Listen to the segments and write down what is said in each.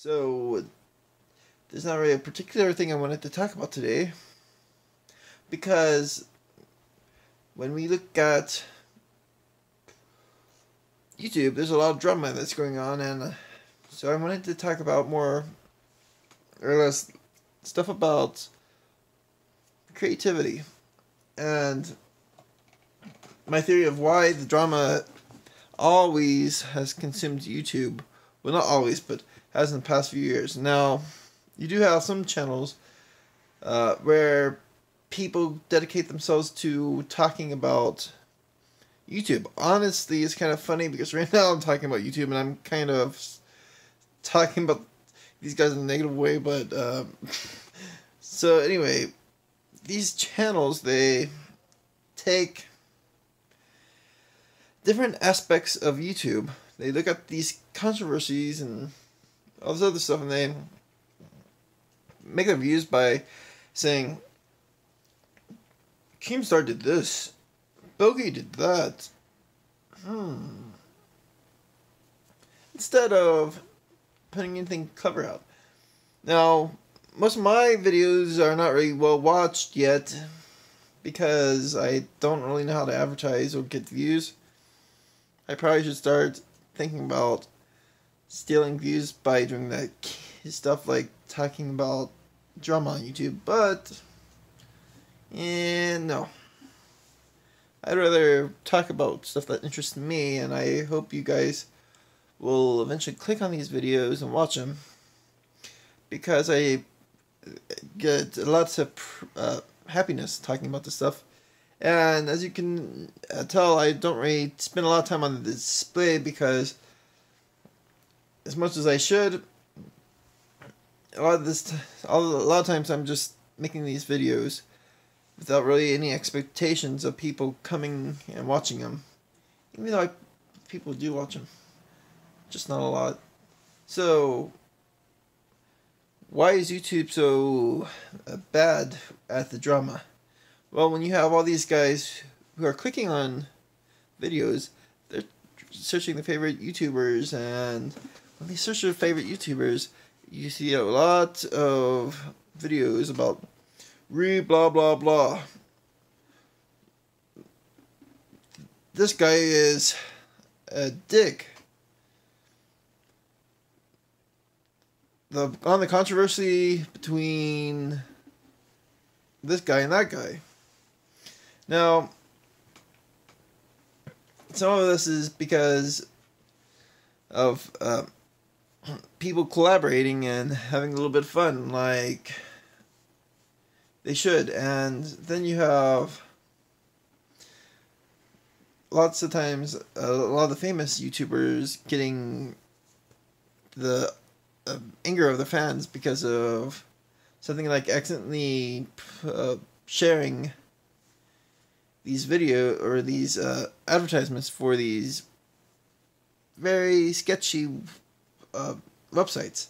So, there's not really a particular thing I wanted to talk about today, because when we look at YouTube, there's a lot of drama that's going on, and so I wanted to talk about more or less stuff about creativity and my theory of why the drama always has consumed YouTube. Well, not always, but has in the past few years. Now, you do have some channels where people dedicate themselves to talking about YouTube. Honestly, it's kind of funny because right now I'm talking about YouTube and I'm kind of talking about these guys in a negative way, but so anyway, these channels, they take different aspects of YouTube. They look at these controversies and all this other stuff, and they make their views by saying, Keemstar did this, Bogey did that. Instead of putting anything clever out. Now, most of my videos are not really well watched yet because I don't really know how to advertise or get views. I probably should start thinking about stealing views by doing that stuff like talking about drama on YouTube, but no. I'd rather talk about stuff that interests me, and I hope you guys will eventually click on these videos and watch them, because I get lots of happiness talking about this stuff. And as you can tell, I don't really spend a lot of time on the display because, as much as I should, a lot of times I'm just making these videos without really any expectations of people coming and watching them. Even though people do watch them, just not a lot. So, why is YouTube so bad at the drama? Well, when you have all these guys who are clicking on videos, they're searching their favorite YouTubers, and when they search their favorite YouTubers, you see a lot of videos about blah blah blah. This guy is a dick. On the controversy between this guy and that guy. Now, some of this is because of people collaborating and having a little bit of fun, like they should. And then you have lots of times a lot of the famous YouTubers getting the anger of the fans because of something like accidentally sharing these these advertisements for these very sketchy websites.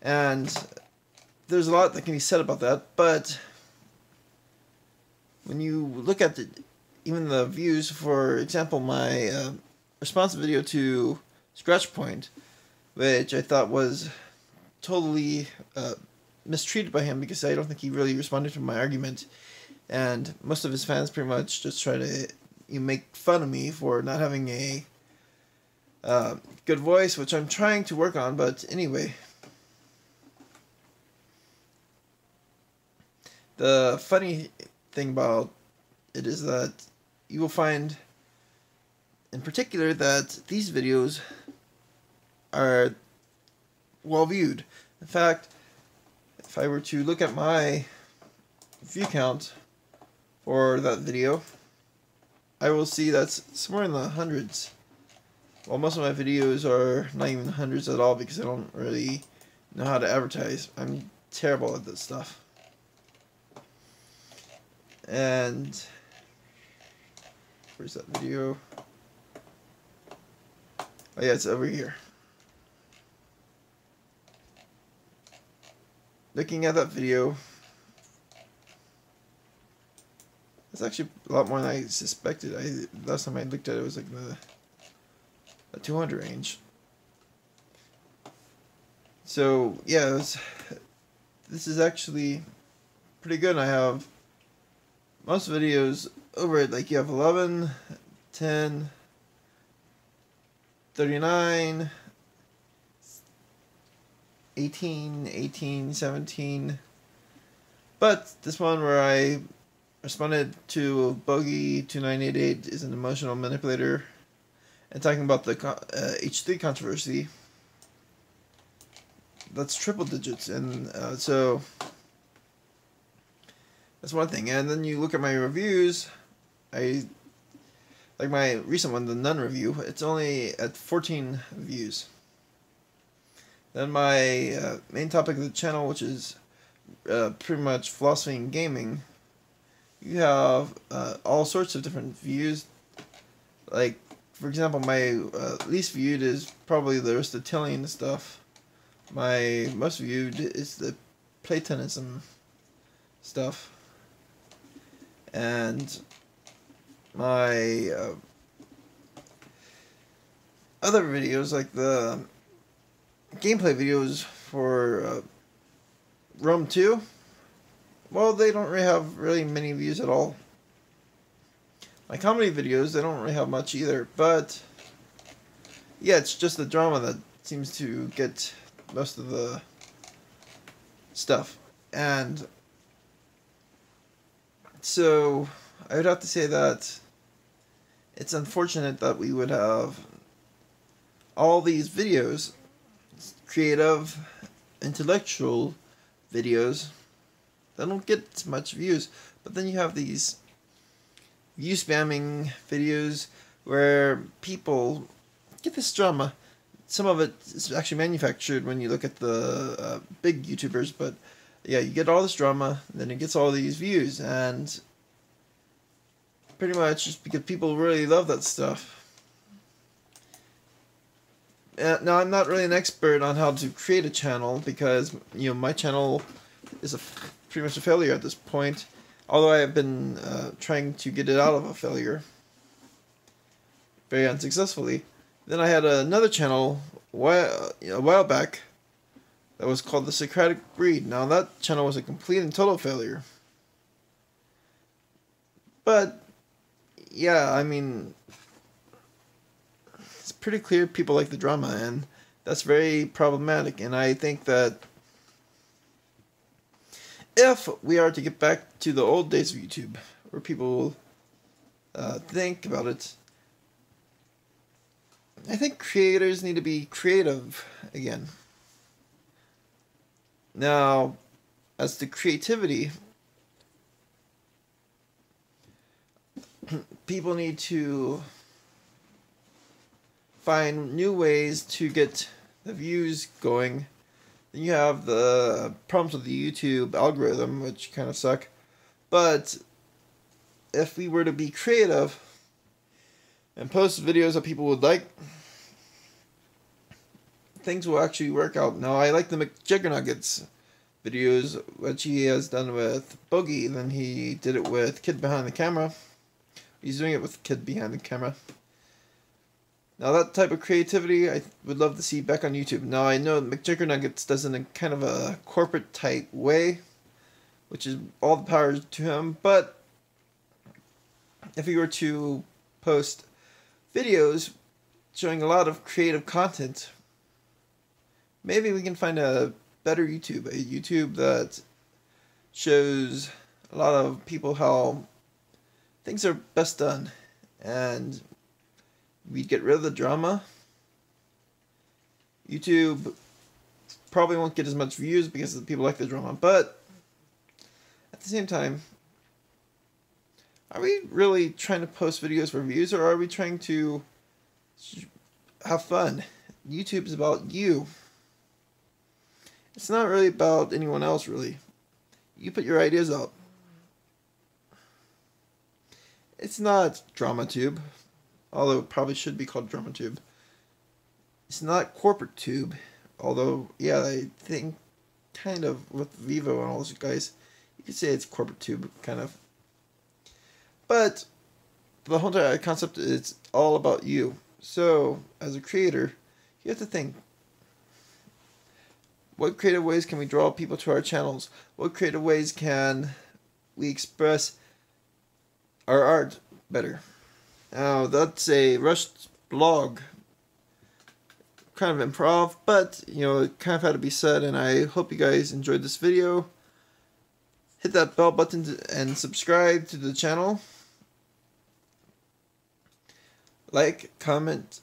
And there's a lot that can be said about that, but when you look at even the views, for example, my response video to Scratch Point, which I thought was totally mistreated by him because I don't think he really responded to my argument, and most of his fans pretty much just try to make fun of me for not having a good voice, which I'm trying to work on. But anyway, the funny thing about it is that you will find in particular that these videos are well viewed. In fact, if I were to look at my view count for that video, I will see that's somewhere in the hundreds. Well, most of my videos are not even hundreds at all because I don't really know how to advertise. I'm terrible at this stuff. And where's that video? Oh yeah, it's over here. Looking at that video, it's actually a lot more than I suspected. Last time I looked at it, it was like in the 200 range. So yeah, this is actually pretty good. I have most videos over it. Like you have 11, 10, 39, 18, 18, 17. But this one where I responded to Bogey 2988 is an emotional manipulator, and talking about the H3 controversy. That's triple digits, and so that's one thing. And then you look at my reviews. I like my recent one, the Nun review. It's only at 14 views. Then my main topic of the channel, which is pretty much philosophy and gaming, you have all sorts of different views. Like, for example, my least viewed is probably the Aristotelian stuff. My most viewed is the Platonism stuff. And my other videos, like the gameplay videos for Rome 2, well, they don't really have many views at all. My comedy videos, they don't really have much either, but yeah, it's just the drama that seems to get most of the stuff. And so I would have to say that it's unfortunate that we would have all these videos, creative, intellectual videos, that don't get much views, but then you have these view spamming videos where people get this drama. Some of it is actually manufactured when you look at the big YouTubers, but yeah, you get all this drama, and then it gets all these views, and pretty much just because people really love that stuff. Now, I'm not really an expert on how to create a channel, because my channel is pretty much a failure at this point, although I have been trying to get it out of a failure very unsuccessfully. Then I had another channel a while back that was called The Socratic Breed. Now that channel was a complete and total failure. But yeah, I mean, it's pretty clear people like the drama, and that's very problematic. And I think that if we are to get back to the old days of YouTube, where people think about it, I think creators need to be creative again. Now, as to creativity, people need to find new ways to get the views going. Then you have the problems with the YouTube algorithm, which kind of suck. But if we were to be creative and post videos that people would like, things will actually work out. Now, I like the McJuggernuggets videos, which he has done with Boogie. Then he did it with Kid Behind the Camera. He's doing it with Kid Behind the Camera. Now, that type of creativity I would love to see back on YouTube. Now, I know McJuggernuggets does it in kind of a corporate type way, which is all the power to him. But if he were to post videos showing a lot of creative content, maybe we can find a better YouTube. A YouTube that shows a lot of people how things are best done. And we'd get rid of the drama. YouTube probably won't get as much views because people like the drama. But at the same time, are we really trying to post videos for views, or are we trying to have fun? YouTube is about you. It's not really about anyone else, really. You put your ideas out. It's not DramaTube, although it probably should be called DramaTube. It's not Corporate Tube, although, yeah, I think kind of with Vivo and all those guys, you could say it's Corporate Tube, kind of. But the whole concept is all about you. So, as a creator, you have to think, What creative ways can we draw people to our channels? What creative ways can we express our art better? Now, that's a rushed blog, kind of improv, but, you know, it kind of had to be said, and I hope you guys enjoyed this video. Hit that bell button and subscribe to the channel. Like, comment,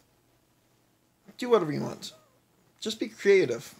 do whatever you want. Just be creative.